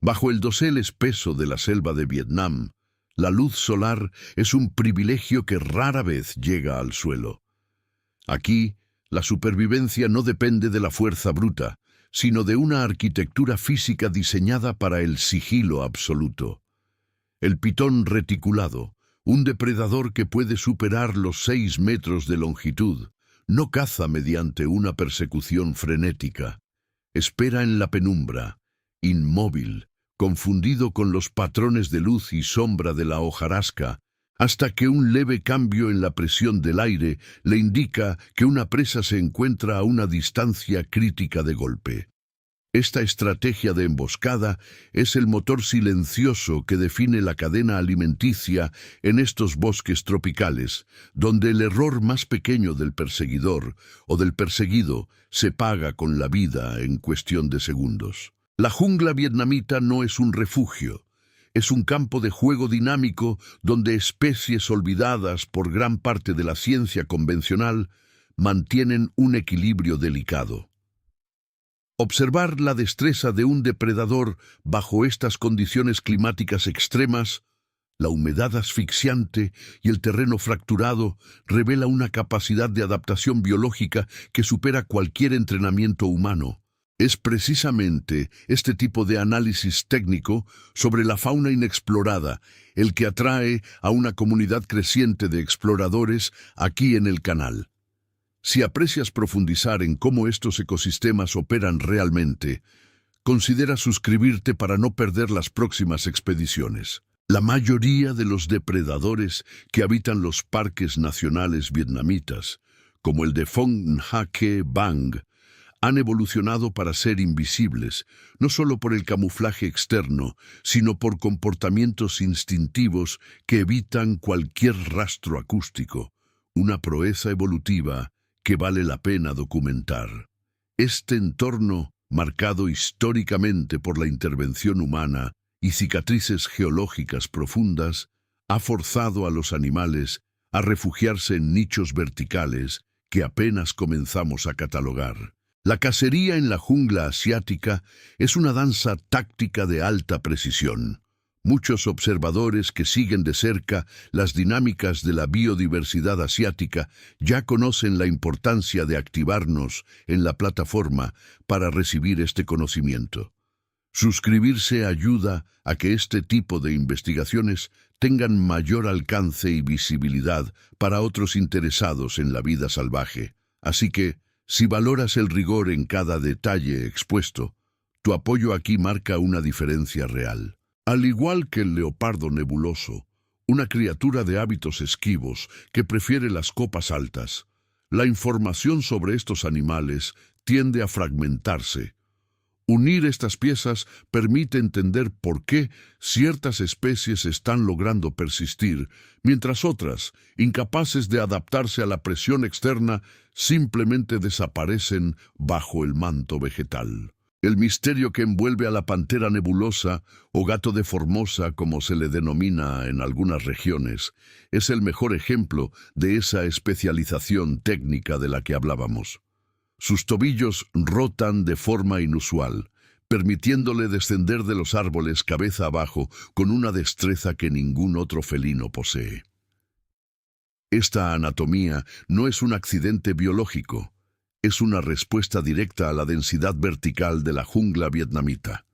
Bajo el dosel espeso de la selva de Vietnam, la luz solar es un privilegio que rara vez llega al suelo. Aquí, la supervivencia no depende de la fuerza bruta, sino de una arquitectura física diseñada para el sigilo absoluto. El pitón reticulado, un depredador que puede superar los 6 metros de longitud, no caza mediante una persecución frenética. Espera en la penumbra, inmóvil, confundido con los patrones de luz y sombra de la hojarasca, hasta que un leve cambio en la presión del aire le indica que una presa se encuentra a una distancia crítica de golpe. Esta estrategia de emboscada es el motor silencioso que define la cadena alimenticia en estos bosques tropicales, donde el error más pequeño del perseguidor o del perseguido se paga con la vida en cuestión de segundos. La jungla vietnamita no es un refugio, es un campo de juego dinámico donde especies olvidadas por gran parte de la ciencia convencional mantienen un equilibrio delicado. Observar la destreza de un depredador bajo estas condiciones climáticas extremas, la humedad asfixiante y el terreno fracturado, revela una capacidad de adaptación biológica que supera cualquier entrenamiento humano. Es precisamente este tipo de análisis técnico sobre la fauna inexplorada el que atrae a una comunidad creciente de exploradores aquí en el canal. Si aprecias profundizar en cómo estos ecosistemas operan realmente, considera suscribirte para no perder las próximas expediciones. La mayoría de los depredadores que habitan los parques nacionales vietnamitas, como el de Phong Nha Ke Bang, han evolucionado para ser invisibles, no solo por el camuflaje externo, sino por comportamientos instintivos que evitan cualquier rastro acústico, una proeza evolutiva que vale la pena documentar. Este entorno, marcado históricamente por la intervención humana y cicatrices geológicas profundas, ha forzado a los animales a refugiarse en nichos verticales que apenas comenzamos a catalogar. La cacería en la jungla asiática es una danza táctica de alta precisión. Muchos observadores que siguen de cerca las dinámicas de la biodiversidad asiática ya conocen la importancia de activarnos en la plataforma para recibir este conocimiento. Suscribirse ayuda a que este tipo de investigaciones tengan mayor alcance y visibilidad para otros interesados en la vida salvaje. Así que, si valoras el rigor en cada detalle expuesto, tu apoyo aquí marca una diferencia real. Al igual que el leopardo nebuloso, una criatura de hábitos esquivos que prefiere las copas altas, la información sobre estos animales tiende a fragmentarse. Unir estas piezas permite entender por qué ciertas especies están logrando persistir, mientras otras, incapaces de adaptarse a la presión externa, simplemente desaparecen bajo el manto vegetal. El misterio que envuelve a la pantera nebulosa, o gato de Formosa como se le denomina en algunas regiones, es el mejor ejemplo de esa especialización técnica de la que hablábamos. Sus tobillos rotan de forma inusual, permitiéndole descender de los árboles cabeza abajo con una destreza que ningún otro felino posee. Esta anatomía no es un accidente biológico, es una respuesta directa a la densidad vertical de la jungla vietnamita.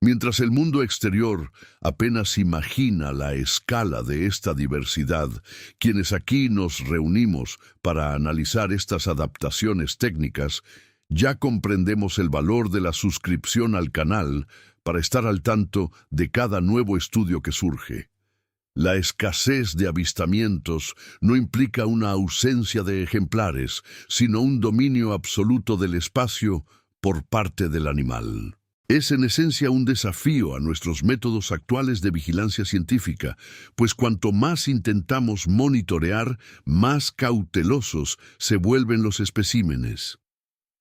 Mientras el mundo exterior apenas imagina la escala de esta diversidad, quienes aquí nos reunimos para analizar estas adaptaciones técnicas, ya comprendemos el valor de la suscripción al canal para estar al tanto de cada nuevo estudio que surge. La escasez de avistamientos no implica una ausencia de ejemplares, sino un dominio absoluto del espacio por parte del animal. Es en esencia un desafío a nuestros métodos actuales de vigilancia científica, pues cuanto más intentamos monitorear, más cautelosos se vuelven los especímenes.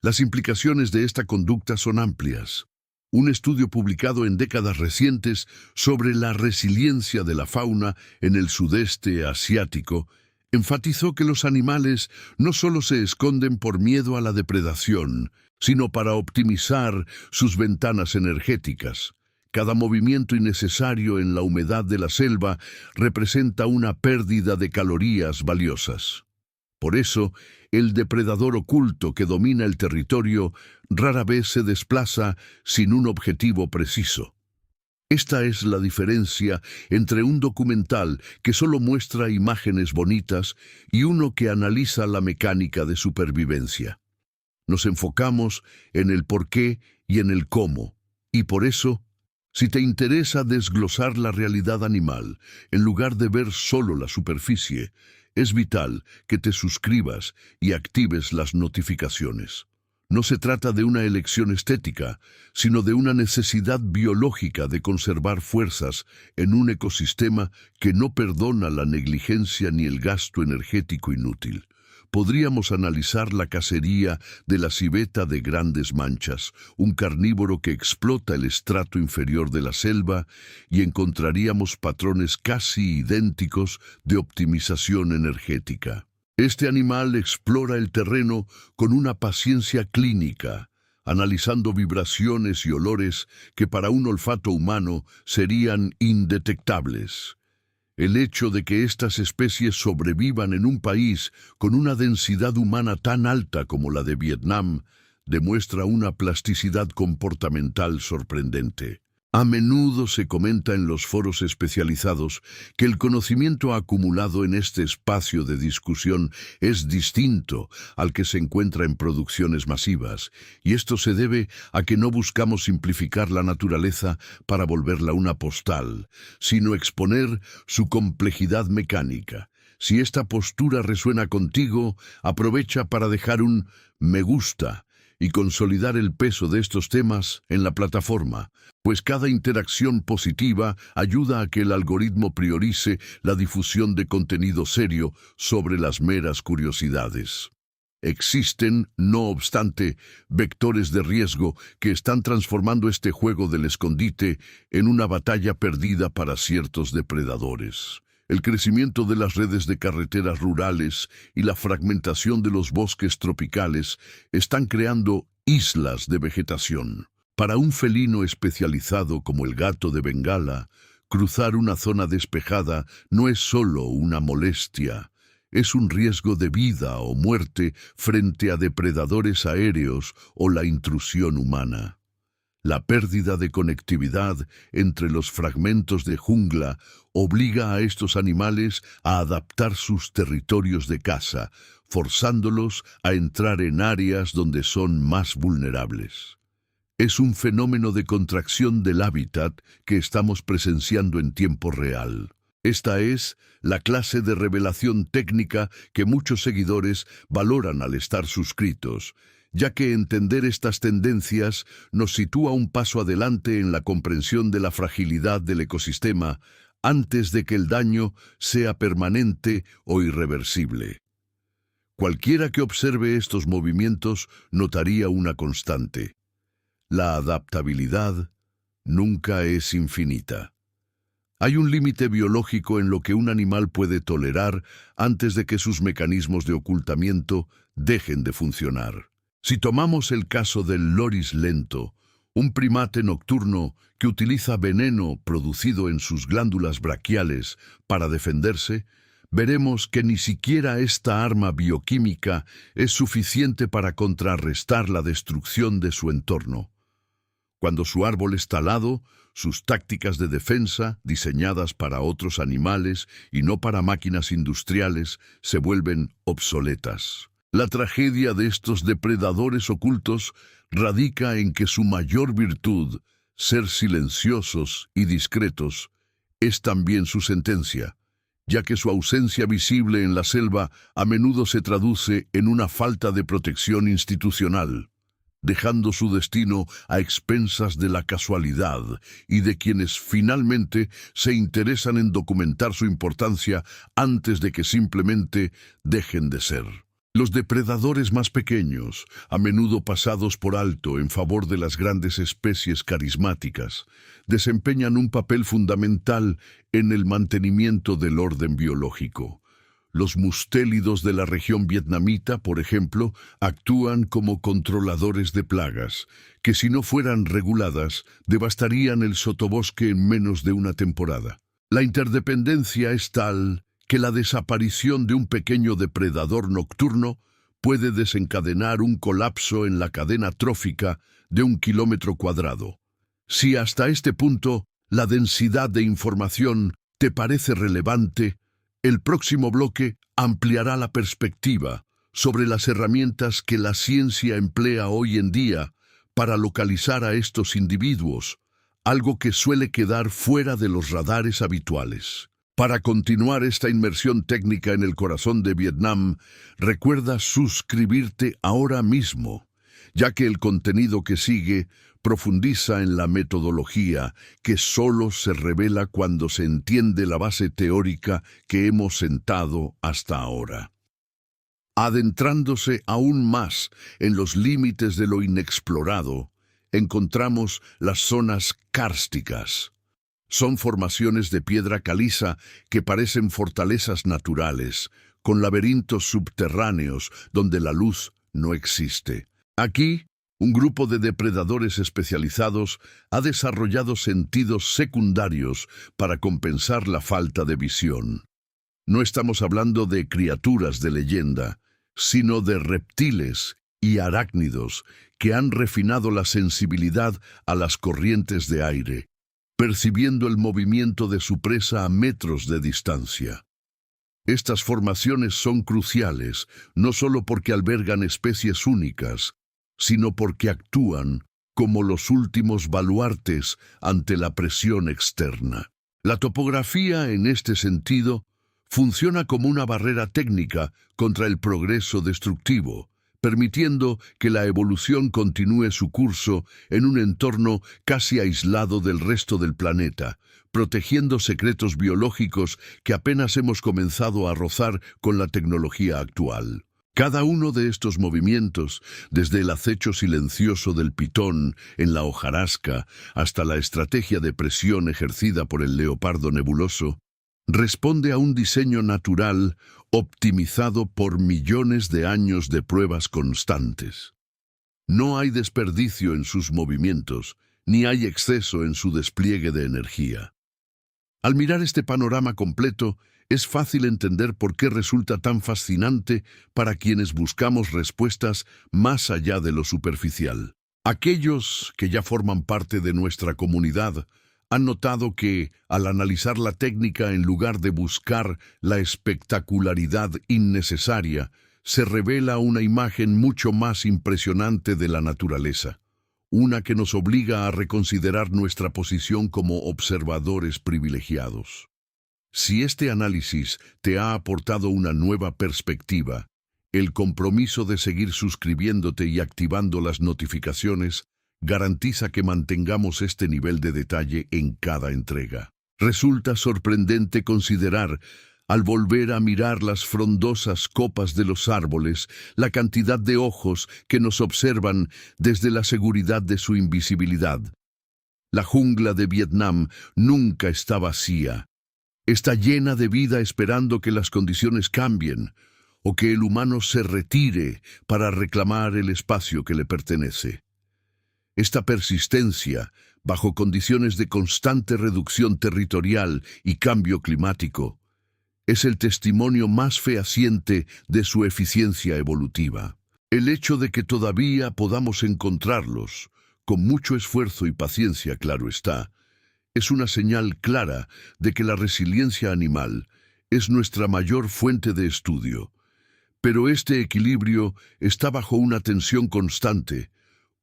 Las implicaciones de esta conducta son amplias. Un estudio publicado en décadas recientes sobre la resiliencia de la fauna en el sudeste asiático enfatizó que los animales no solo se esconden por miedo a la depredación, sino para optimizar sus ventanas energéticas, Cada movimiento innecesario en la humedad de la selva representa una pérdida de calorías valiosas. Por eso, el depredador oculto que domina el territorio rara vez se desplaza sin un objetivo preciso. Esta es la diferencia entre un documental que solo muestra imágenes bonitas y uno que analiza la mecánica de supervivencia. Nos enfocamos en el por qué y en el cómo, y por eso, si te interesa desglosar la realidad animal, en lugar de ver solo la superficie, es vital que te suscribas y actives las notificaciones. No se trata de una elección estética, sino de una necesidad biológica de conservar fuerzas en un ecosistema que no perdona la negligencia ni el gasto energético inútil. Podríamos analizar la cacería de la civeta de grandes manchas, un carnívoro que explota el estrato inferior de la selva, y encontraríamos patrones casi idénticos de optimización energética. Este animal explora el terreno con una paciencia clínica, analizando vibraciones y olores que para un olfato humano serían indetectables. El hecho de que estas especies sobrevivan en un país con una densidad humana tan alta como la de Vietnam demuestra una plasticidad comportamental sorprendente. A menudo se comenta en los foros especializados que el conocimiento acumulado en este espacio de discusión es distinto al que se encuentra en producciones masivas, y esto se debe a que no buscamos simplificar la naturaleza para volverla una postal, sino exponer su complejidad mecánica. Si esta postura resuena contigo, aprovecha para dejar un me gusta y consolidar el peso de estos temas en la plataforma, pues cada interacción positiva ayuda a que el algoritmo priorice la difusión de contenido serio sobre las meras curiosidades. Existen, no obstante, vectores de riesgo que están transformando este juego del escondite en una batalla perdida para ciertos depredadores. El crecimiento de las redes de carreteras rurales y la fragmentación de los bosques tropicales están creando islas de vegetación. Para un felino especializado como el gato de Bengala, cruzar una zona despejada no es solo una molestia, es un riesgo de vida o muerte frente a depredadores aéreos o la intrusión humana. La pérdida de conectividad entre los fragmentos de jungla obliga a estos animales a adaptar sus territorios de caza, forzándolos a entrar en áreas donde son más vulnerables. Es un fenómeno de contracción del hábitat que estamos presenciando en tiempo real. Esta es la clase de revelación técnica que muchos seguidores valoran al estar suscritos, ya que entender estas tendencias nos sitúa un paso adelante en la comprensión de la fragilidad del ecosistema antes de que el daño sea permanente o irreversible. Cualquiera que observe estos movimientos notaría una constante. La adaptabilidad nunca es infinita. Hay un límite biológico en lo que un animal puede tolerar antes de que sus mecanismos de ocultamiento dejen de funcionar. Si tomamos el caso del loris lento, un primate nocturno que utiliza veneno producido en sus glándulas braquiales para defenderse, veremos que ni siquiera esta arma bioquímica es suficiente para contrarrestar la destrucción de su entorno. Cuando su árbol es talado, sus tácticas de defensa, diseñadas para otros animales y no para máquinas industriales, se vuelven obsoletas. La tragedia de estos depredadores ocultos radica en que su mayor virtud, ser silenciosos y discretos, es también su sentencia, ya que su ausencia visible en la selva a menudo se traduce en una falta de protección institucional, dejando su destino a expensas de la casualidad y de quienes finalmente se interesan en documentar su importancia antes de que simplemente dejen de ser. Los depredadores más pequeños, a menudo pasados por alto en favor de las grandes especies carismáticas, desempeñan un papel fundamental en el mantenimiento del orden biológico. Los mustélidos de la región vietnamita, por ejemplo, actúan como controladores de plagas, que si no fueran reguladas, devastarían el sotobosque en menos de una temporada. La interdependencia es tal que la desaparición de un pequeño depredador nocturno puede desencadenar un colapso en la cadena trófica de 1 km². Si hasta este punto la densidad de información te parece relevante, el próximo bloque ampliará la perspectiva sobre las herramientas que la ciencia emplea hoy en día para localizar a estos individuos, algo que suele quedar fuera de los radares habituales. Para continuar esta inmersión técnica en el corazón de Vietnam, recuerda suscribirte ahora mismo, ya que el contenido que sigue profundiza en la metodología que solo se revela cuando se entiende la base teórica que hemos sentado hasta ahora. Adentrándose aún más en los límites de lo inexplorado, encontramos las zonas kársticas. Son formaciones de piedra caliza que parecen fortalezas naturales, con laberintos subterráneos donde la luz no existe. Aquí, un grupo de depredadores especializados ha desarrollado sentidos secundarios para compensar la falta de visión. No estamos hablando de criaturas de leyenda, sino de reptiles y arácnidos que han refinado la sensibilidad a las corrientes de aire, percibiendo el movimiento de su presa a metros de distancia. Estas formaciones son cruciales, no solo porque albergan especies únicas, sino porque actúan como los últimos baluartes ante la presión externa. La topografía, en este sentido, funciona como una barrera técnica contra el progreso destructivo, permitiendo que la evolución continúe su curso en un entorno casi aislado del resto del planeta, protegiendo secretos biológicos que apenas hemos comenzado a rozar con la tecnología actual. Cada uno de estos movimientos, desde el acecho silencioso del pitón en la hojarasca hasta la estrategia de presión ejercida por el leopardo nebuloso, responde a un diseño natural optimizado por millones de años de pruebas constantes. No hay desperdicio en sus movimientos, ni hay exceso en su despliegue de energía. Al mirar este panorama completo, es fácil entender por qué resulta tan fascinante para quienes buscamos respuestas más allá de lo superficial. Aquellos que ya forman parte de nuestra comunidad han notado que, al analizar la técnica en lugar de buscar la espectacularidad innecesaria, se revela una imagen mucho más impresionante de la naturaleza, una que nos obliga a reconsiderar nuestra posición como observadores privilegiados. Si este análisis te ha aportado una nueva perspectiva, el compromiso de seguir suscribiéndote y activando las notificaciones garantiza que mantengamos este nivel de detalle en cada entrega. Resulta sorprendente considerar, al volver a mirar las frondosas copas de los árboles, la cantidad de ojos que nos observan desde la seguridad de su invisibilidad. La jungla de Vietnam nunca está vacía. Está llena de vida esperando que las condiciones cambien o que el humano se retire para reclamar el espacio que le pertenece. Esta persistencia, bajo condiciones de constante reducción territorial y cambio climático, es el testimonio más fehaciente de su eficiencia evolutiva. El hecho de que todavía podamos encontrarlos, con mucho esfuerzo y paciencia, claro está, es una señal clara de que la resiliencia animal es nuestra mayor fuente de estudio. Pero este equilibrio está bajo una tensión constante,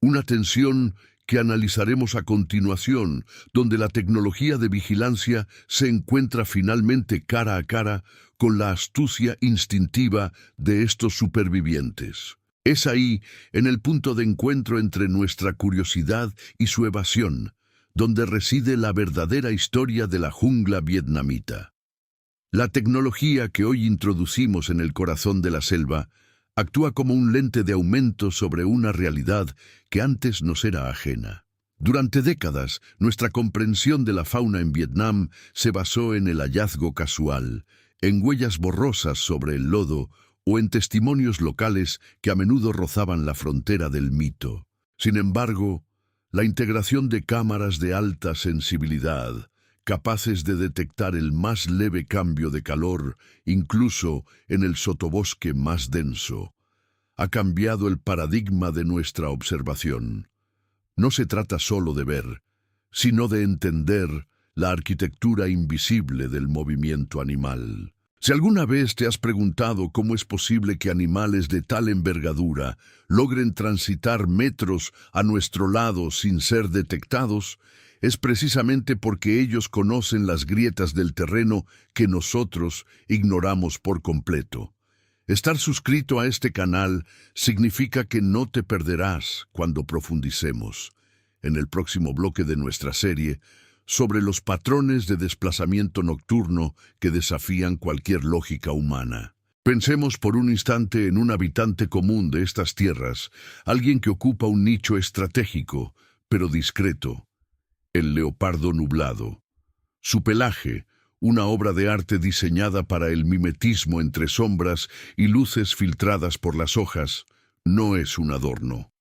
una tensión que analizaremos a continuación, donde la tecnología de vigilancia se encuentra finalmente cara a cara con la astucia instintiva de estos supervivientes. Es ahí, en el punto de encuentro entre nuestra curiosidad y su evasión, donde reside la verdadera historia de la jungla vietnamita. La tecnología que hoy introducimos en el corazón de la selva actúa como un lente de aumento sobre una realidad que antes nos era ajena. Durante décadas, nuestra comprensión de la fauna en Vietnam se basó en el hallazgo casual, en huellas borrosas sobre el lodo o en testimonios locales que a menudo rozaban la frontera del mito. Sin embargo, la integración de cámaras de alta sensibilidad, capaces de detectar el más leve cambio de calor, incluso en el sotobosque más denso, ha cambiado el paradigma de nuestra observación. No se trata solo de ver, sino de entender la arquitectura invisible del movimiento animal. Si alguna vez te has preguntado cómo es posible que animales de tal envergadura logren transitar metros a nuestro lado sin ser detectados, es precisamente porque ellos conocen las grietas del terreno que nosotros ignoramos por completo. Estar suscrito a este canal significa que no te perderás cuando profundicemos en el próximo bloque de nuestra serie sobre los patrones de desplazamiento nocturno que desafían cualquier lógica humana. Pensemos por un instante en un habitante común de estas tierras, alguien que ocupa un nicho estratégico, pero discreto: el leopardo nublado. Su pelaje, una obra de arte diseñada para el mimetismo entre sombras y luces filtradas por las hojas, no es un adorno.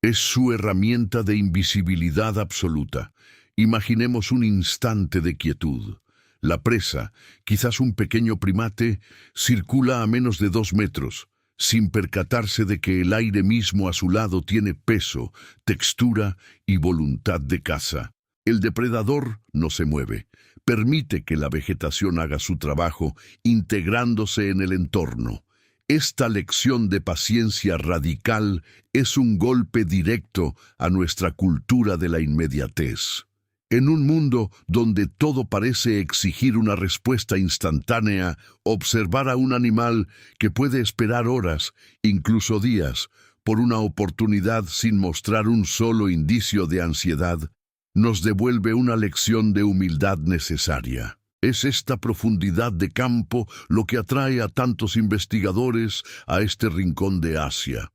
Es su herramienta de invisibilidad absoluta. Imaginemos un instante de quietud. La presa, quizás un pequeño primate, circula a menos de 2 metros, sin percatarse de que el aire mismo a su lado tiene peso, textura y voluntad de caza. El depredador no se mueve, permite que la vegetación haga su trabajo, integrándose en el entorno. Esta lección de paciencia radical es un golpe directo a nuestra cultura de la inmediatez. En un mundo donde todo parece exigir una respuesta instantánea, observar a un animal que puede esperar horas, incluso días, por una oportunidad sin mostrar un solo indicio de ansiedad, nos devuelve una lección de humildad necesaria. Es esta profundidad de campo lo que atrae a tantos investigadores a este rincón de Asia.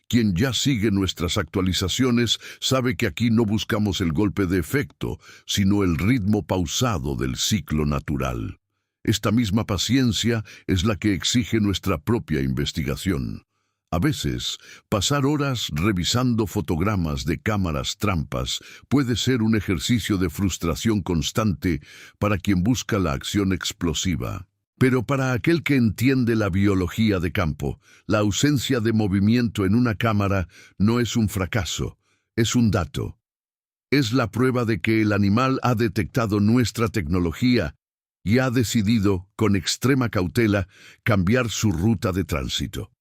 Quien ya sigue nuestras actualizaciones sabe que aquí no buscamos el golpe de efecto, sino el ritmo pausado del ciclo natural. Esta misma paciencia es la que exige nuestra propia investigación. A veces, pasar horas revisando fotogramas de cámaras trampas puede ser un ejercicio de frustración constante para quien busca la acción explosiva. Pero para aquel que entiende la biología de campo, la ausencia de movimiento en una cámara no es un fracaso, es un dato. Es la prueba de que el animal ha detectado nuestra tecnología y ha decidido, con extrema cautela, cambiar su ruta de tránsito.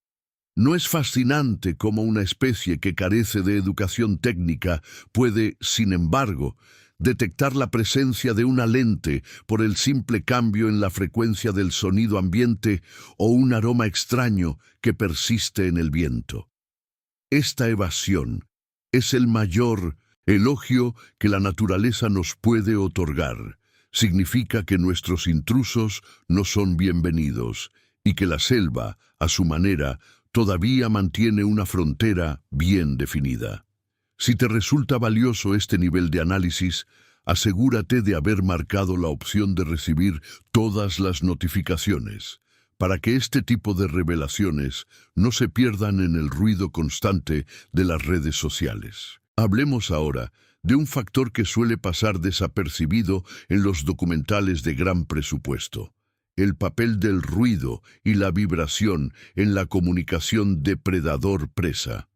¿No es fascinante cómo una especie que carece de educación técnica puede, sin embargo, detectar la presencia de una lente por el simple cambio en la frecuencia del sonido ambiente o un aroma extraño que persiste en el viento? Esta evasión es el mayor elogio que la naturaleza nos puede otorgar. Significa que nuestros intrusos no son bienvenidos y que la selva, a su manera, todavía mantiene una frontera bien definida. Si te resulta valioso este nivel de análisis, asegúrate de haber marcado la opción de recibir todas las notificaciones, para que este tipo de revelaciones no se pierdan en el ruido constante de las redes sociales. Hablemos ahora de un factor que suele pasar desapercibido en los documentales de gran presupuesto: el papel del ruido y la vibración en la comunicación depredador-presa.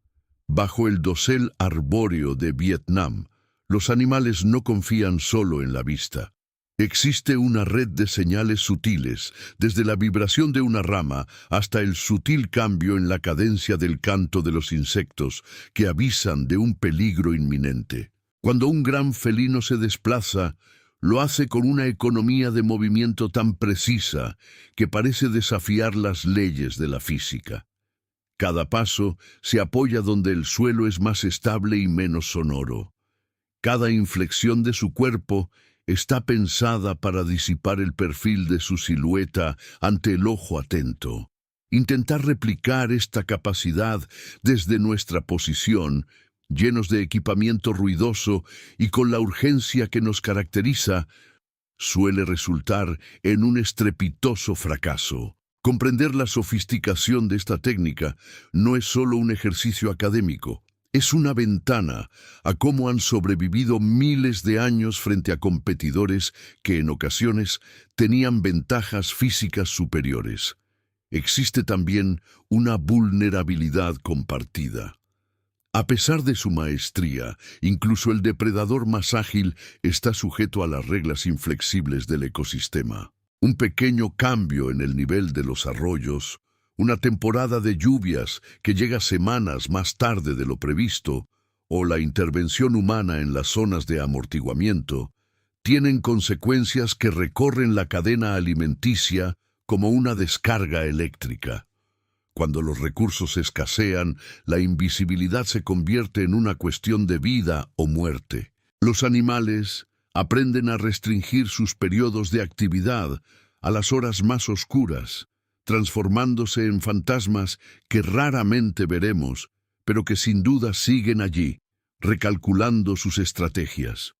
Bajo el dosel arbóreo de Vietnam, los animales no confían solo en la vista. Existe una red de señales sutiles, desde la vibración de una rama hasta el sutil cambio en la cadencia del canto de los insectos, que avisan de un peligro inminente. Cuando un gran felino se desplaza, lo hace con una economía de movimiento tan precisa que parece desafiar las leyes de la física. Cada paso se apoya donde el suelo es más estable y menos sonoro. Cada inflexión de su cuerpo está pensada para disipar el perfil de su silueta ante el ojo atento. Intentar replicar esta capacidad desde nuestra posición, llenos de equipamiento ruidoso y con la urgencia que nos caracteriza, suele resultar en un estrepitoso fracaso. Comprender la sofisticación de esta técnica no es solo un ejercicio académico, es una ventana a cómo han sobrevivido miles de años frente a competidores que en ocasiones tenían ventajas físicas superiores. Existe también una vulnerabilidad compartida. A pesar de su maestría, incluso el depredador más ágil está sujeto a las reglas inflexibles del ecosistema. Un pequeño cambio en el nivel de los arroyos, una temporada de lluvias que llega semanas más tarde de lo previsto, o la intervención humana en las zonas de amortiguamiento, tienen consecuencias que recorren la cadena alimenticia como una descarga eléctrica. Cuando los recursos escasean, la invisibilidad se convierte en una cuestión de vida o muerte. Los animales aprenden a restringir sus periodos de actividad a las horas más oscuras, transformándose en fantasmas que raramente veremos, pero que sin duda siguen allí, recalculando sus estrategias.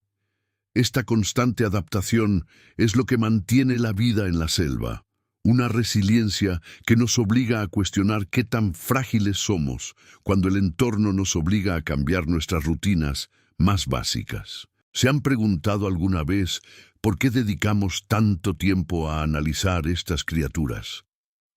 Esta constante adaptación es lo que mantiene la vida en la selva. Una resiliencia que nos obliga a cuestionar qué tan frágiles somos cuando el entorno nos obliga a cambiar nuestras rutinas más básicas. ¿Se han preguntado alguna vez por qué dedicamos tanto tiempo a analizar estas criaturas?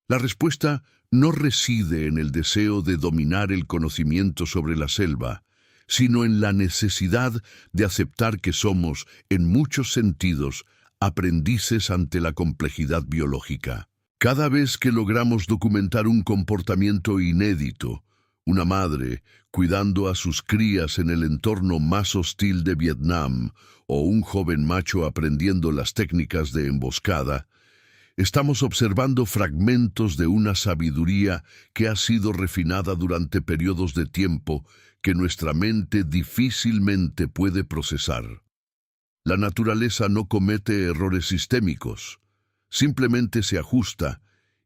La respuesta no reside en el deseo de dominar el conocimiento sobre la selva, sino en la necesidad de aceptar que somos, en muchos sentidos, aprendices ante la complejidad biológica. Cada vez que logramos documentar un comportamiento inédito, una madre cuidando a sus crías en el entorno más hostil de Vietnam, o un joven macho aprendiendo las técnicas de emboscada, estamos observando fragmentos de una sabiduría que ha sido refinada durante periodos de tiempo que nuestra mente difícilmente puede procesar. La naturaleza no comete errores sistémicos, simplemente se ajusta,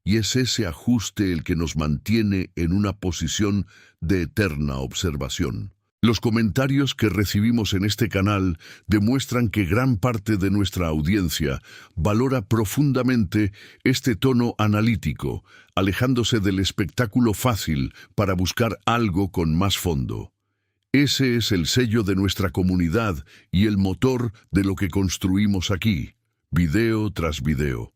y es ese ajuste el que nos mantiene en una posición de eterna observación. Los comentarios que recibimos en este canal demuestran que gran parte de nuestra audiencia valora profundamente este tono analítico, alejándose del espectáculo fácil para buscar algo con más fondo. Ese es el sello de nuestra comunidad y el motor de lo que construimos aquí, video tras video.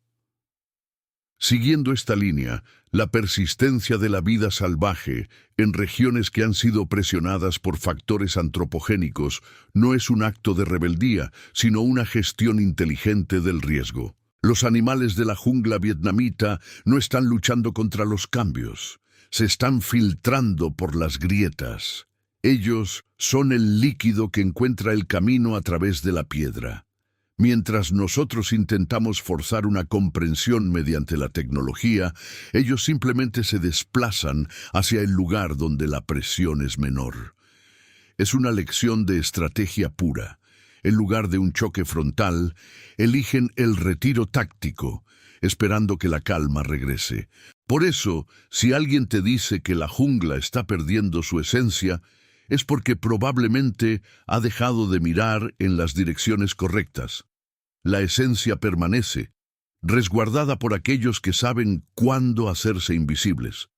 Siguiendo esta línea, la persistencia de la vida salvaje en regiones que han sido presionadas por factores antropogénicos no es un acto de rebeldía, sino una gestión inteligente del riesgo. Los animales de la jungla vietnamita no están luchando contra los cambios, se están filtrando por las grietas. Ellos son el líquido que encuentra el camino a través de la piedra. Mientras nosotros intentamos forzar una comprensión mediante la tecnología, ellos simplemente se desplazan hacia el lugar donde la presión es menor. Es una lección de estrategia pura. En lugar de un choque frontal, eligen el retiro táctico, esperando que la calma regrese. Por eso, si alguien te dice que la jungla está perdiendo su esencia, es porque probablemente ha dejado de mirar en las direcciones correctas. La esencia permanece, resguardada por aquellos que saben cuándo hacerse invisibles.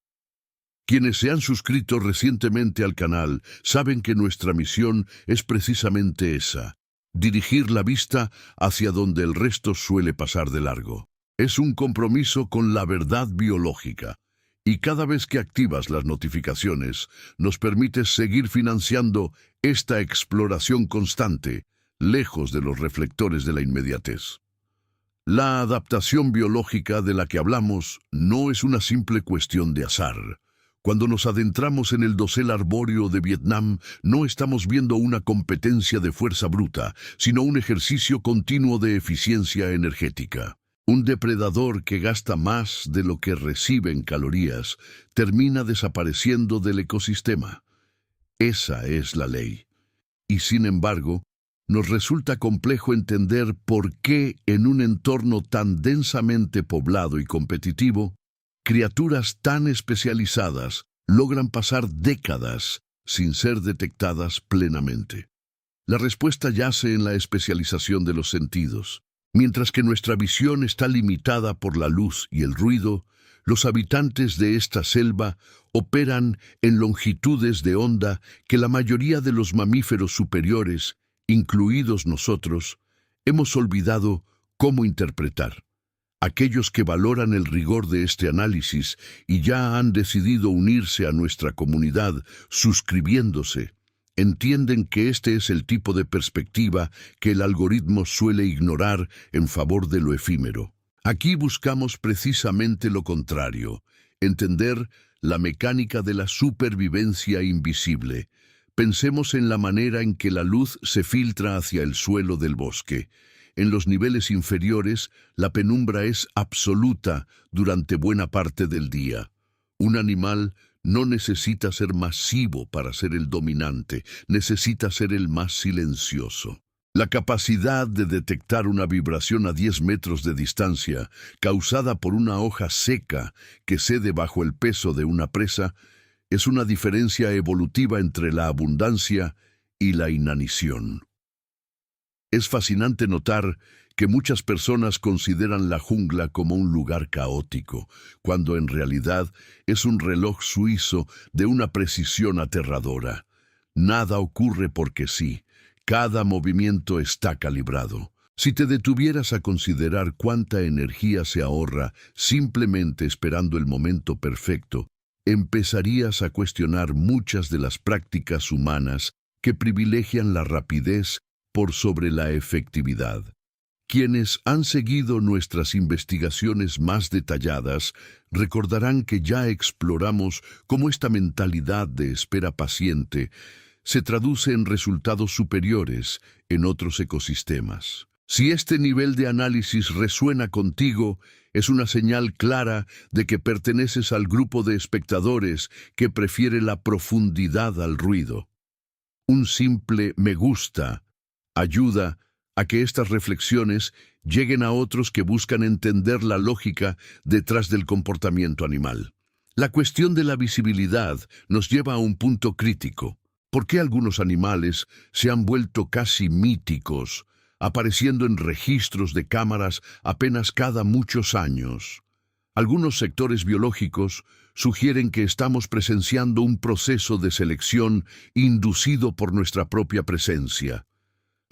Quienes se han suscrito recientemente al canal saben que nuestra misión es precisamente esa: dirigir la vista hacia donde el resto suele pasar de largo. Es un compromiso con la verdad biológica. Y cada vez que activas las notificaciones, nos permites seguir financiando esta exploración constante, lejos de los reflectores de la inmediatez. La adaptación biológica de la que hablamos no es una simple cuestión de azar. Cuando nos adentramos en el dosel arbóreo de Vietnam, no estamos viendo una competencia de fuerza bruta, sino un ejercicio continuo de eficiencia energética. Un depredador que gasta más de lo que recibe en calorías termina desapareciendo del ecosistema. Esa es la ley. Y sin embargo, nos resulta complejo entender por qué en un entorno tan densamente poblado y competitivo, criaturas tan especializadas logran pasar décadas sin ser detectadas plenamente. La respuesta yace en la especialización de los sentidos. Mientras que nuestra visión está limitada por la luz y el ruido, los habitantes de esta selva operan en longitudes de onda que la mayoría de los mamíferos superiores, incluidos nosotros, hemos olvidado cómo interpretar. Aquellos que valoran el rigor de este análisis y ya han decidido unirse a nuestra comunidad suscribiéndose, entienden que este es el tipo de perspectiva que el algoritmo suele ignorar en favor de lo efímero. Aquí buscamos precisamente lo contrario, entender la mecánica de la supervivencia invisible. Pensemos en la manera en que la luz se filtra hacia el suelo del bosque. En los niveles inferiores, la penumbra es absoluta durante buena parte del día. Un animal no necesita ser masivo para ser el dominante, necesita ser el más silencioso. La capacidad de detectar una vibración a 10 metros de distancia, causada por una hoja seca que cede bajo el peso de una presa, es una diferencia evolutiva entre la abundancia y la inanición. Es fascinante notar que muchas personas consideran la jungla como un lugar caótico, cuando en realidad es un reloj suizo de una precisión aterradora. Nada ocurre porque sí, cada movimiento está calibrado. Si te detuvieras a considerar cuánta energía se ahorra simplemente esperando el momento perfecto, empezarías a cuestionar muchas de las prácticas humanas que privilegian la rapidez por sobre la efectividad. Quienes han seguido nuestras investigaciones más detalladas recordarán que ya exploramos cómo esta mentalidad de espera paciente se traduce en resultados superiores en otros ecosistemas. Si este nivel de análisis resuena contigo, es una señal clara de que perteneces al grupo de espectadores que prefiere la profundidad al ruido. Un simple me gusta ayuda a que estas reflexiones lleguen a otros que buscan entender la lógica detrás del comportamiento animal. La cuestión de la visibilidad nos lleva a un punto crítico. ¿Por qué algunos animales se han vuelto casi míticos, apareciendo en registros de cámaras apenas cada muchos años? Algunos sectores biológicos sugieren que estamos presenciando un proceso de selección inducido por nuestra propia presencia.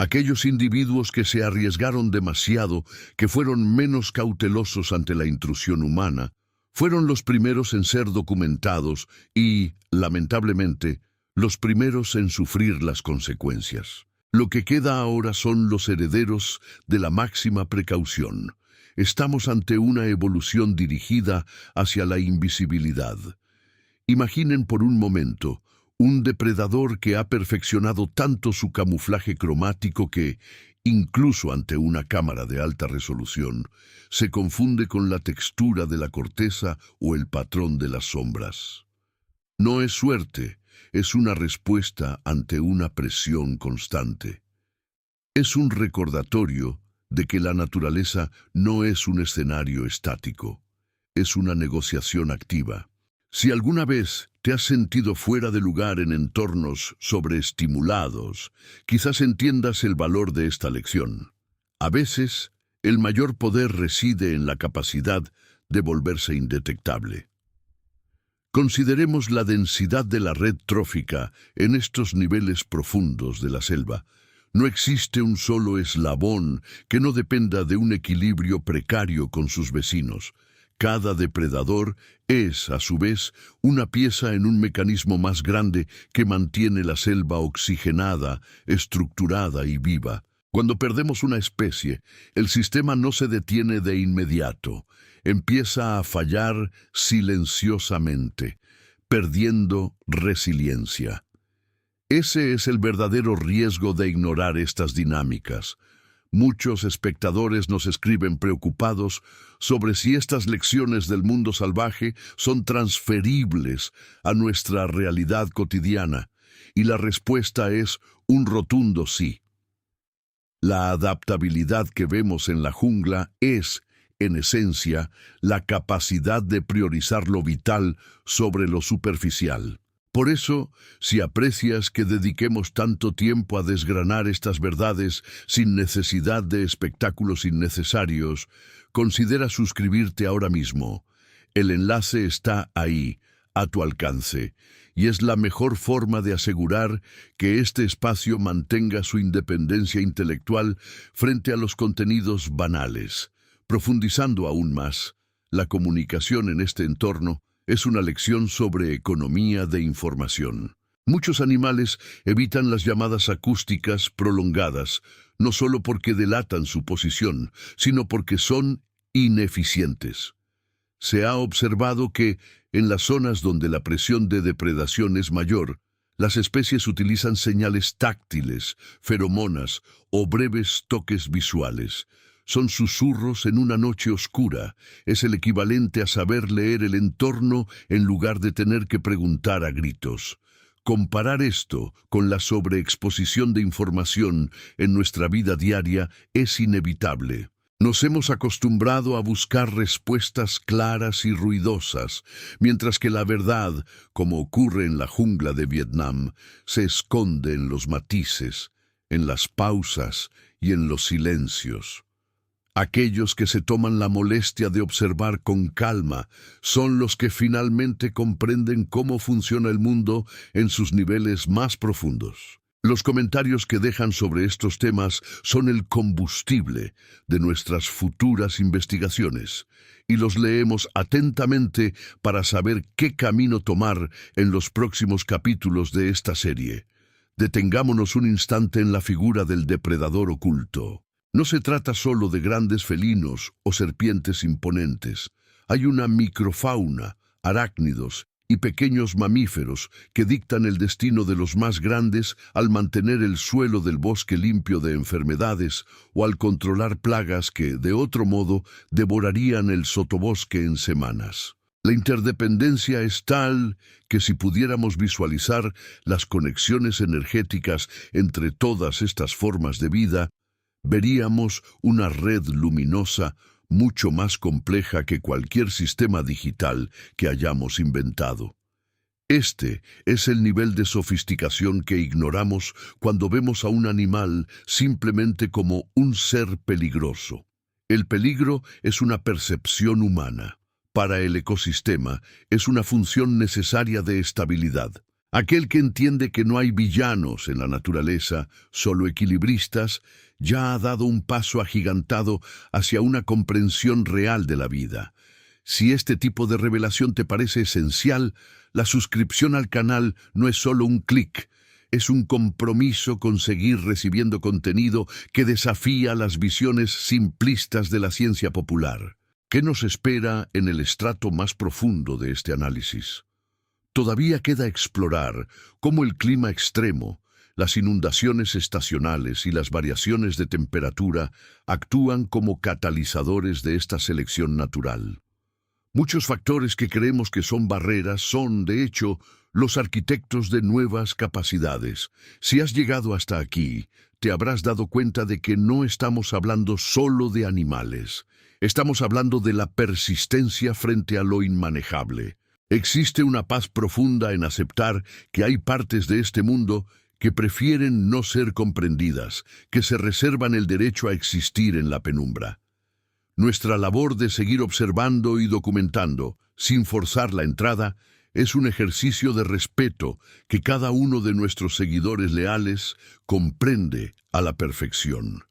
Aquellos individuos que se arriesgaron demasiado, que fueron menos cautelosos ante la intrusión humana, fueron los primeros en ser documentados y, lamentablemente, los primeros en sufrir las consecuencias. Lo que queda ahora son los herederos de la máxima precaución. Estamos ante una evolución dirigida hacia la invisibilidad. Imaginen por un momento un depredador que ha perfeccionado tanto su camuflaje cromático que, incluso ante una cámara de alta resolución, se confunde con la textura de la corteza o el patrón de las sombras. No es suerte, es una respuesta ante una presión constante. Es un recordatorio de que la naturaleza no es un escenario estático, es una negociación activa. Si alguna vez te has sentido fuera de lugar en entornos sobreestimulados, quizás entiendas el valor de esta lección. A veces, el mayor poder reside en la capacidad de volverse indetectable. Consideremos la densidad de la red trófica en estos niveles profundos de la selva. No existe un solo eslabón que no dependa de un equilibrio precario con sus vecinos. Cada depredador es, a su vez, una pieza en un mecanismo más grande que mantiene la selva oxigenada, estructurada y viva. Cuando perdemos una especie, el sistema no se detiene de inmediato. Empieza a fallar silenciosamente, perdiendo resiliencia. Ese es el verdadero riesgo de ignorar estas dinámicas. Muchos espectadores nos escriben preocupados sobre si estas lecciones del mundo salvaje son transferibles a nuestra realidad cotidiana, y la respuesta es un rotundo sí. La adaptabilidad que vemos en la jungla es, en esencia, la capacidad de priorizar lo vital sobre lo superficial. Por eso, si aprecias que dediquemos tanto tiempo a desgranar estas verdades sin necesidad de espectáculos innecesarios, considera suscribirte ahora mismo. El enlace está ahí, a tu alcance, y es la mejor forma de asegurar que este espacio mantenga su independencia intelectual frente a los contenidos banales. Profundizando aún más, la comunicación en este entorno es una lección sobre economía de información. Muchos animales evitan las llamadas acústicas prolongadas, no solo porque delatan su posición, sino porque son ineficientes. Se ha observado que, en las zonas donde la presión de depredación es mayor, las especies utilizan señales táctiles, feromonas o breves toques visuales. Son susurros en una noche oscura. Es el equivalente a saber leer el entorno en lugar de tener que preguntar a gritos. Comparar esto con la sobreexposición de información en nuestra vida diaria es inevitable. Nos hemos acostumbrado a buscar respuestas claras y ruidosas, mientras que la verdad, como ocurre en la jungla de Vietnam, se esconde en los matices, en las pausas y en los silencios. Aquellos que se toman la molestia de observar con calma son los que finalmente comprenden cómo funciona el mundo en sus niveles más profundos. Los comentarios que dejan sobre estos temas son el combustible de nuestras futuras investigaciones, y los leemos atentamente para saber qué camino tomar en los próximos capítulos de esta serie. Detengámonos un instante en la figura del depredador oculto. No se trata solo de grandes felinos o serpientes imponentes. Hay una microfauna, arácnidos y pequeños mamíferos que dictan el destino de los más grandes al mantener el suelo del bosque limpio de enfermedades o al controlar plagas que, de otro modo, devorarían el sotobosque en semanas. La interdependencia es tal que si pudiéramos visualizar las conexiones energéticas entre todas estas formas de vida, veríamos una red luminosa mucho más compleja que cualquier sistema digital que hayamos inventado. Este es el nivel de sofisticación que ignoramos cuando vemos a un animal simplemente como un ser peligroso. El peligro es una percepción humana. Para el ecosistema es una función necesaria de estabilidad. Aquel que entiende que no hay villanos en la naturaleza, solo equilibristas, ya ha dado un paso agigantado hacia una comprensión real de la vida. Si este tipo de revelación te parece esencial, la suscripción al canal no es solo un clic, es un compromiso con seguir recibiendo contenido que desafía las visiones simplistas de la ciencia popular. ¿Qué nos espera en el estrato más profundo de este análisis? Todavía queda explorar cómo el clima extremo, las inundaciones estacionales y las variaciones de temperatura actúan como catalizadores de esta selección natural. Muchos factores que creemos que son barreras son, de hecho, los arquitectos de nuevas capacidades. Si has llegado hasta aquí, te habrás dado cuenta de que no estamos hablando solo de animales. Estamos hablando de la persistencia frente a lo inmanejable. Existe una paz profunda en aceptar que hay partes de este mundo que prefieren no ser comprendidas, que se reservan el derecho a existir en la penumbra. Nuestra labor de seguir observando y documentando, sin forzar la entrada, es un ejercicio de respeto que cada uno de nuestros seguidores leales comprende a la perfección.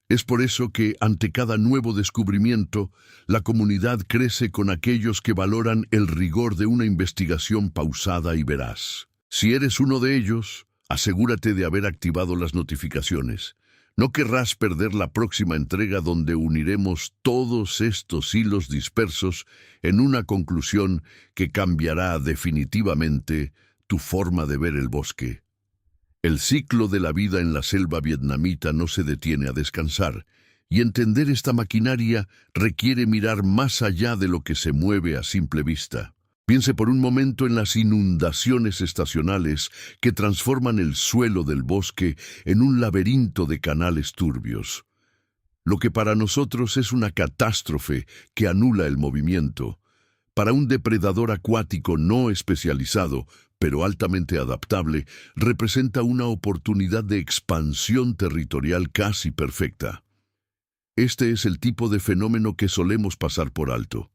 Es por eso que, ante cada nuevo descubrimiento, la comunidad crece con aquellos que valoran el rigor de una investigación pausada y veraz. Si eres uno de ellos, asegúrate de haber activado las notificaciones. No querrás perder la próxima entrega donde uniremos todos estos hilos dispersos en una conclusión que cambiará definitivamente tu forma de ver el bosque. El ciclo de la vida en la selva vietnamita no se detiene a descansar, y entender esta maquinaria requiere mirar más allá de lo que se mueve a simple vista. Piense por un momento en las inundaciones estacionales que transforman el suelo del bosque en un laberinto de canales turbios. Lo que para nosotros es una catástrofe que anula el movimiento, Para un depredador acuático no especializado, pero altamente adaptable, representa una oportunidad de expansión territorial casi perfecta. Este es el tipo de fenómeno que solemos pasar por alto: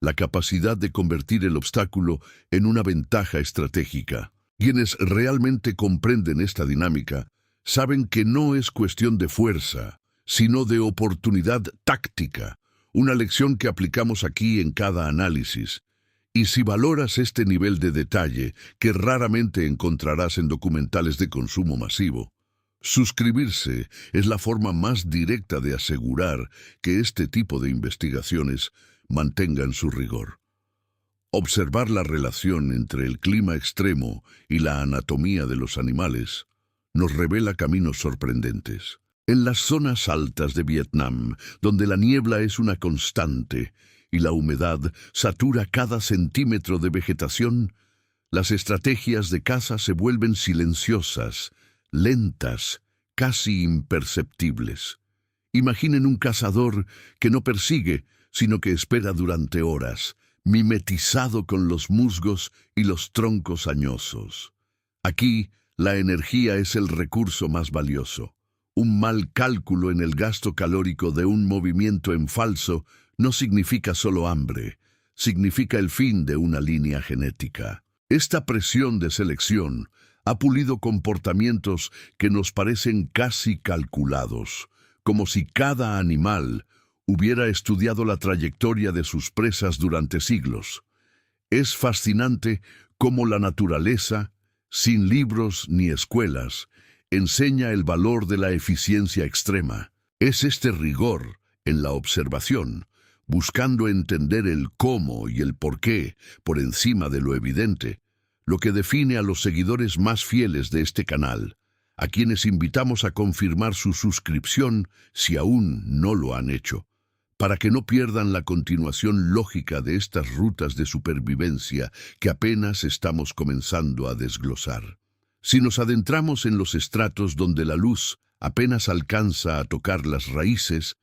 la capacidad de convertir el obstáculo en una ventaja estratégica. Quienes realmente comprenden esta dinámica saben que no es cuestión de fuerza, sino de oportunidad táctica, una lección que aplicamos aquí en cada análisis. Y si valoras este nivel de detalle, que raramente encontrarás en documentales de consumo masivo, suscribirse es la forma más directa de asegurar que este tipo de investigaciones mantengan su rigor. Observar la relación entre el clima extremo y la anatomía de los animales nos revela caminos sorprendentes. En las zonas altas de Vietnam, donde la niebla es una constante y la humedad satura cada centímetro de vegetación, las estrategias de caza se vuelven silenciosas, lentas, casi imperceptibles. Imaginen un cazador que no persigue, sino que espera durante horas, mimetizado con los musgos y los troncos añosos. Aquí, la energía es el recurso más valioso. Un mal cálculo en el gasto calórico de un movimiento en falso no significa solo hambre, significa el fin de una línea genética. Esta presión de selección ha pulido comportamientos que nos parecen casi calculados, como si cada animal hubiera estudiado la trayectoria de sus presas durante siglos. Es fascinante cómo la naturaleza, sin libros ni escuelas, enseña el valor de la eficiencia extrema. Es este rigor en la observación, buscando entender el cómo y el por qué, por encima de lo evidente, lo que define a los seguidores más fieles de este canal, a quienes invitamos a confirmar su suscripción si aún no lo han hecho, para que no pierdan la continuación lógica de estas rutas de supervivencia que apenas estamos comenzando a desglosar. Si nos adentramos en los estratos donde la luz apenas alcanza a tocar las raíces,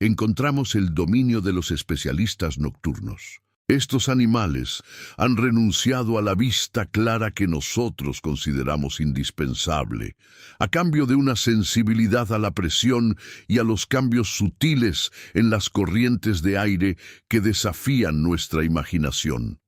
encontramos el dominio de los especialistas nocturnos. Estos animales han renunciado a la vista clara que nosotros consideramos indispensable, a cambio de una sensibilidad a la presión y a los cambios sutiles en las corrientes de aire que desafían nuestra imaginación.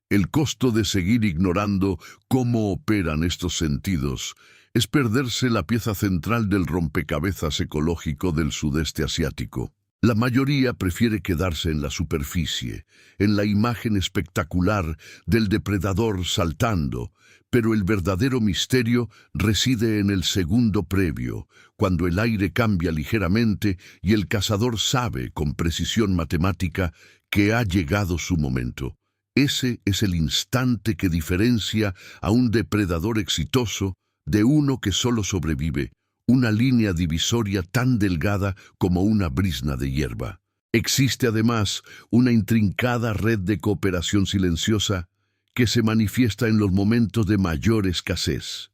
El costo de seguir ignorando cómo operan estos sentidos es perderse la pieza central del rompecabezas ecológico del sudeste asiático. La mayoría prefiere quedarse en la superficie, en la imagen espectacular del depredador saltando, pero el verdadero misterio reside en el segundo previo, cuando el aire cambia ligeramente y el cazador sabe con precisión matemática que ha llegado su momento. Ese es el instante que diferencia a un depredador exitoso de uno que solo sobrevive, una línea divisoria tan delgada como una brizna de hierba. Existe además una intrincada red de cooperación silenciosa que se manifiesta en los momentos de mayor escasez.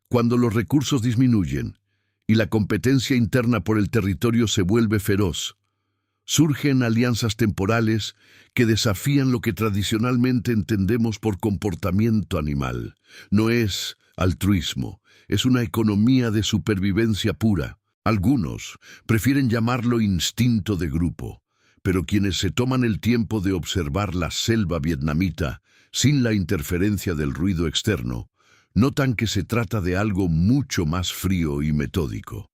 Cuando los recursos disminuyen y la competencia interna por el territorio se vuelve feroz, surgen alianzas temporales que desafían lo que tradicionalmente entendemos por comportamiento animal. No es altruismo, es una economía de supervivencia pura. Algunos prefieren llamarlo instinto de grupo, pero quienes se toman el tiempo de observar la selva vietnamita sin la interferencia del ruido externo, notan que se trata de algo mucho más frío y metódico.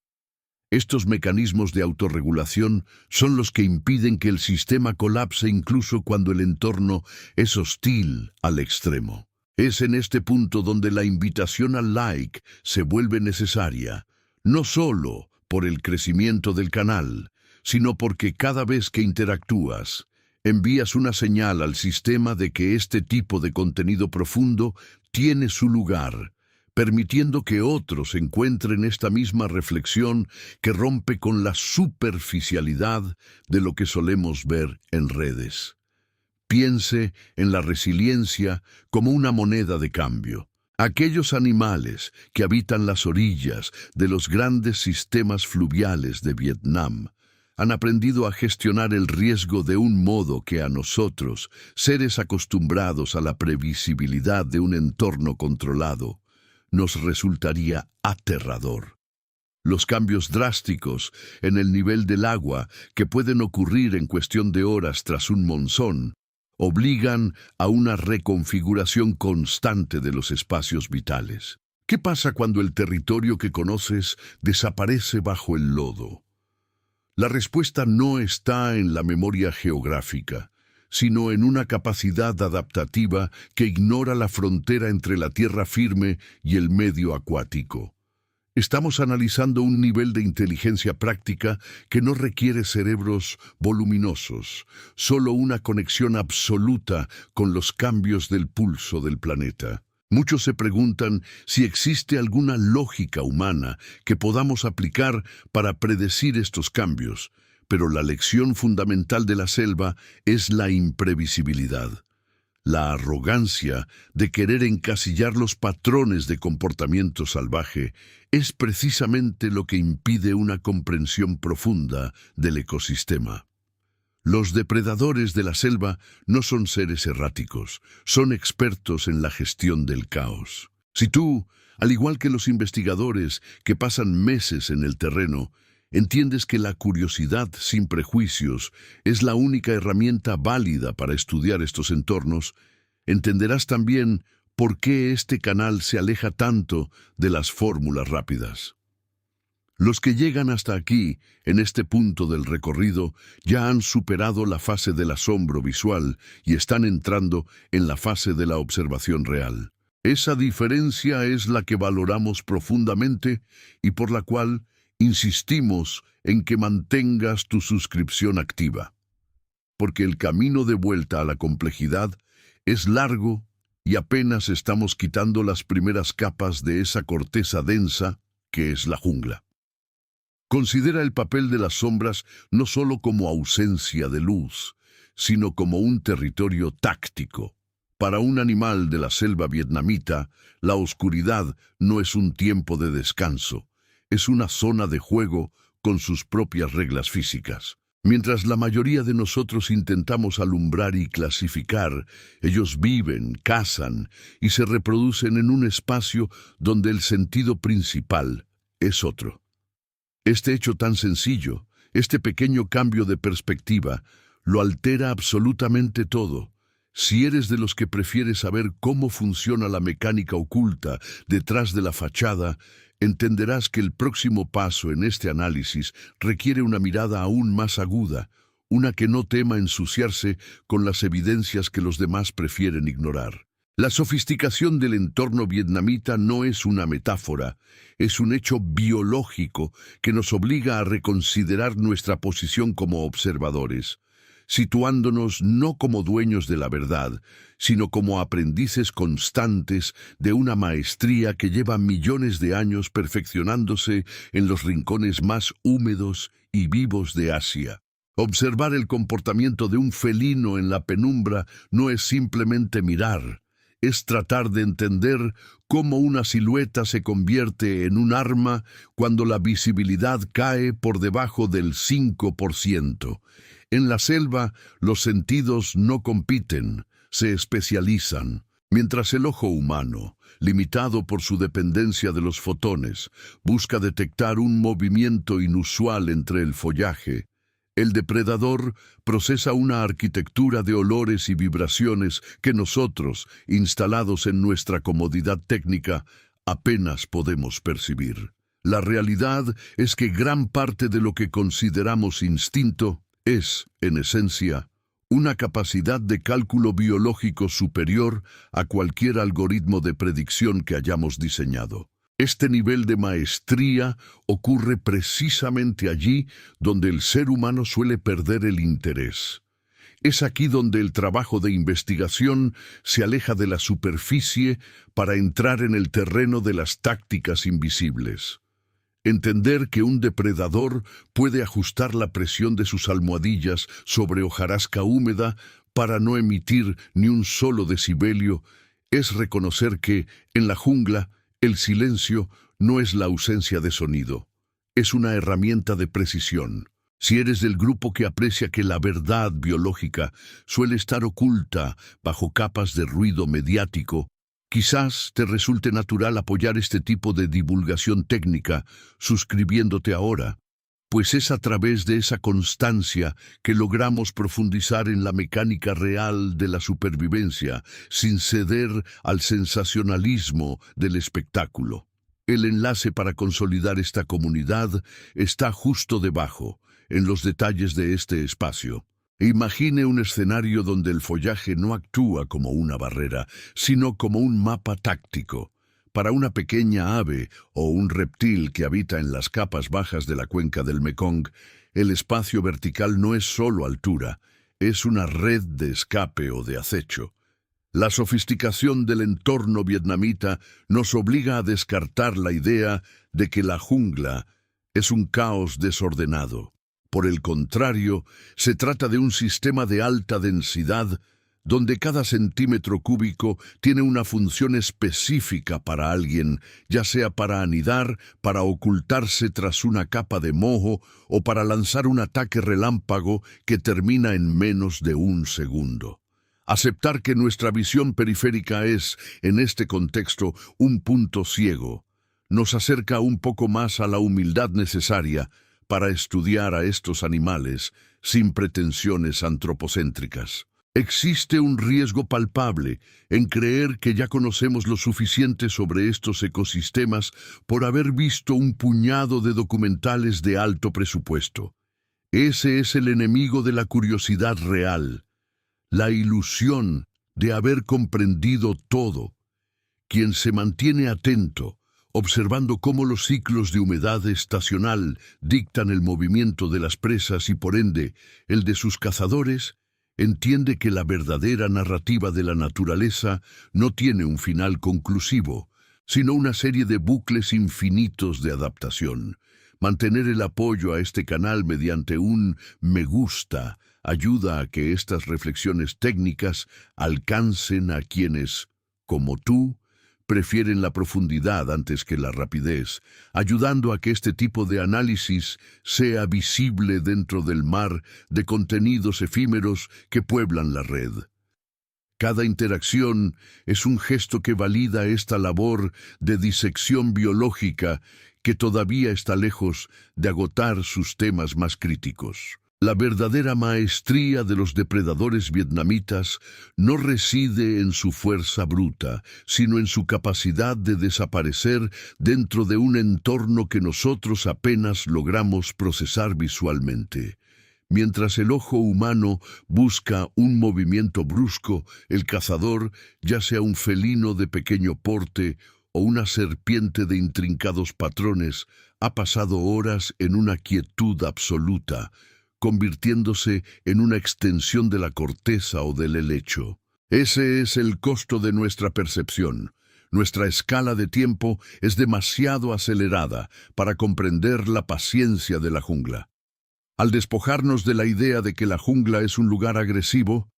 Estos mecanismos de autorregulación son los que impiden que el sistema colapse incluso cuando el entorno es hostil al extremo. Es en este punto donde la invitación al like se vuelve necesaria, no solo por el crecimiento del canal, sino porque cada vez que interactúas, envías una señal al sistema de que este tipo de contenido profundo tiene su lugar, permitiendo que otros encuentren esta misma reflexión que rompe con la superficialidad de lo que solemos ver en redes. Piense en la resiliencia como una moneda de cambio. Aquellos animales que habitan las orillas de los grandes sistemas fluviales de Vietnam han aprendido a gestionar el riesgo de un modo que a nosotros, seres acostumbrados a la previsibilidad de un entorno controlado, nos resultaría aterrador. Los cambios drásticos en el nivel del agua que pueden ocurrir en cuestión de horas tras un monzón obligan a una reconfiguración constante de los espacios vitales. ¿Qué pasa cuando el territorio que conoces desaparece bajo el lodo? La respuesta no está en la memoria geográfica, sino en una capacidad adaptativa que ignora la frontera entre la tierra firme y el medio acuático. Estamos analizando un nivel de inteligencia práctica que no requiere cerebros voluminosos, solo una conexión absoluta con los cambios del pulso del planeta. Muchos se preguntan si existe alguna lógica humana que podamos aplicar para predecir estos cambios, pero la lección fundamental de la selva es la imprevisibilidad. La arrogancia de querer encasillar los patrones de comportamiento salvaje es precisamente lo que impide una comprensión profunda del ecosistema. Los depredadores de la selva no son seres erráticos, son expertos en la gestión del caos. Si tú, al igual que los investigadores que pasan meses en el terreno, entiendes que la curiosidad sin prejuicios es la única herramienta válida para estudiar estos entornos, entenderás también por qué este canal se aleja tanto de las fórmulas rápidas. Los que llegan hasta aquí, en este punto del recorrido, ya han superado la fase del asombro visual y están entrando en la fase de la observación real. Esa diferencia es la que valoramos profundamente y por la cual insistimos en que mantengas tu suscripción activa. Porque el camino de vuelta a la complejidad es largo y apenas estamos quitando las primeras capas de esa corteza densa que es la jungla. Considera el papel de las sombras no solo como ausencia de luz, sino como un territorio táctico. Para un animal de la selva vietnamita, la oscuridad no es un tiempo de descanso, es una zona de juego con sus propias reglas físicas. Mientras la mayoría de nosotros intentamos alumbrar y clasificar, ellos viven, cazan y se reproducen en un espacio donde el sentido principal es otro. Este hecho tan sencillo, este pequeño cambio de perspectiva, lo altera absolutamente todo. Si eres de los que prefiere saber cómo funciona la mecánica oculta detrás de la fachada, entenderás que el próximo paso en este análisis requiere una mirada aún más aguda, una que no tema ensuciarse con las evidencias que los demás prefieren ignorar. La sofisticación del entorno vietnamita no es una metáfora, es un hecho biológico que nos obliga a reconsiderar nuestra posición como observadores, situándonos no como dueños de la verdad, sino como aprendices constantes de una maestría que lleva millones de años perfeccionándose en los rincones más húmedos y vivos de Asia. Observar el comportamiento de un felino en la penumbra no es simplemente mirar, es tratar de entender cómo una silueta se convierte en un arma cuando la visibilidad cae por debajo del 5%. En la selva, los sentidos no compiten, se especializan, mientras el ojo humano, limitado por su dependencia de los fotones, busca detectar un movimiento inusual entre el follaje. El depredador procesa una arquitectura de olores y vibraciones que nosotros, instalados en nuestra comodidad técnica, apenas podemos percibir. La realidad es que gran parte de lo que consideramos instinto es, en esencia, una capacidad de cálculo biológico superior a cualquier algoritmo de predicción que hayamos diseñado. Este nivel de maestría ocurre precisamente allí donde el ser humano suele perder el interés. Es aquí donde el trabajo de investigación se aleja de la superficie para entrar en el terreno de las tácticas invisibles. Entender que un depredador puede ajustar la presión de sus almohadillas sobre hojarasca húmeda para no emitir ni un solo decibelio es reconocer que, en la jungla, el silencio no es la ausencia de sonido, es una herramienta de precisión. Si eres del grupo que aprecia que la verdad biológica suele estar oculta bajo capas de ruido mediático, quizás te resulte natural apoyar este tipo de divulgación técnica suscribiéndote ahora, pues es a través de esa constancia que logramos profundizar en la mecánica real de la supervivencia sin ceder al sensacionalismo del espectáculo. El enlace para consolidar esta comunidad está justo debajo, en los detalles de este espacio. Imagine un escenario donde el follaje no actúa como una barrera, sino como un mapa táctico. Para una pequeña ave o un reptil que habita en las capas bajas de la cuenca del Mekong, el espacio vertical no es solo altura, es una red de escape o de acecho. La sofisticación del entorno vietnamita nos obliga a descartar la idea de que la jungla es un caos desordenado. Por el contrario, se trata de un sistema de alta densidad donde cada centímetro cúbico tiene una función específica para alguien, ya sea para anidar, para ocultarse tras una capa de moho o para lanzar un ataque relámpago que termina en menos de un segundo. Aceptar que nuestra visión periférica es, en este contexto, un punto ciego, nos acerca un poco más a la humildad necesaria para estudiar a estos animales sin pretensiones antropocéntricas. Existe un riesgo palpable en creer que ya conocemos lo suficiente sobre estos ecosistemas por haber visto un puñado de documentales de alto presupuesto. Ese es el enemigo de la curiosidad real, la ilusión de haber comprendido todo. Quien se mantiene atento, observando cómo los ciclos de humedad estacional dictan el movimiento de las presas y por ende el de sus cazadores, entiende que la verdadera narrativa de la naturaleza no tiene un final conclusivo, sino una serie de bucles infinitos de adaptación. Mantener el apoyo a este canal mediante un me gusta ayuda a que estas reflexiones técnicas alcancen a quienes, como tú, prefieren la profundidad antes que la rapidez, ayudando a que este tipo de análisis sea visible dentro del mar de contenidos efímeros que pueblan la red. Cada interacción es un gesto que valida esta labor de disección biológica que todavía está lejos de agotar sus temas más críticos. La verdadera maestría de los depredadores vietnamitas no reside en su fuerza bruta, sino en su capacidad de desaparecer dentro de un entorno que nosotros apenas logramos procesar visualmente. Mientras el ojo humano busca un movimiento brusco, el cazador, ya sea un felino de pequeño porte o una serpiente de intrincados patrones, ha pasado horas en una quietud absoluta, convirtiéndose en una extensión de la corteza o del helecho. Ese es el costo de nuestra percepción. Nuestra escala de tiempo es demasiado acelerada para comprender la paciencia de la jungla. Al despojarnos de la idea de que la jungla es un lugar agresivo,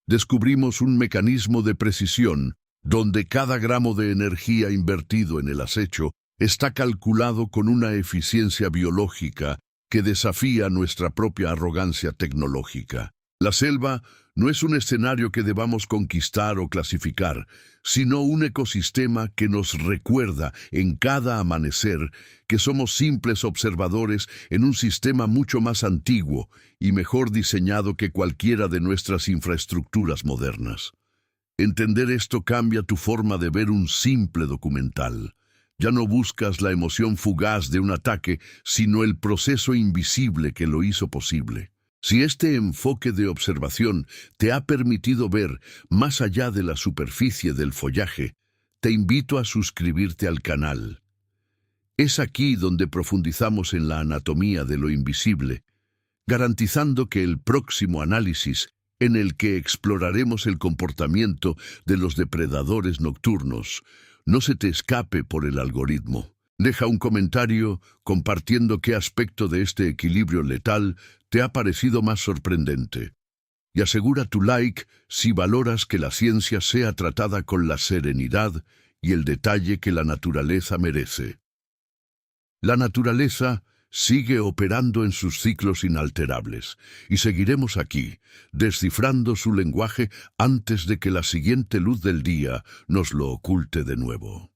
descubrimos un mecanismo de precisión donde cada gramo de energía invertido en el acecho está calculado con una eficiencia biológica que desafía nuestra propia arrogancia tecnológica. La selva no es un escenario que debamos conquistar o clasificar, sino un ecosistema que nos recuerda en cada amanecer que somos simples observadores en un sistema mucho más antiguo y mejor diseñado que cualquiera de nuestras infraestructuras modernas. Entender esto cambia tu forma de ver un simple documental. Ya no buscas la emoción fugaz de un ataque, sino el proceso invisible que lo hizo posible. Si este enfoque de observación te ha permitido ver más allá de la superficie del follaje, te invito a suscribirte al canal. Es aquí donde profundizamos en la anatomía de lo invisible, garantizando que el próximo análisis, en el que exploraremos el comportamiento de los depredadores nocturnos, no se te escape por el algoritmo. Deja un comentario compartiendo qué aspecto de este equilibrio letal te ha parecido más sorprendente. Y asegura tu like si valoras que la ciencia sea tratada con la serenidad y el detalle que la naturaleza merece. La naturaleza sigue operando en sus ciclos inalterables, y seguiremos aquí, descifrando su lenguaje antes de que la siguiente luz del día nos lo oculte de nuevo.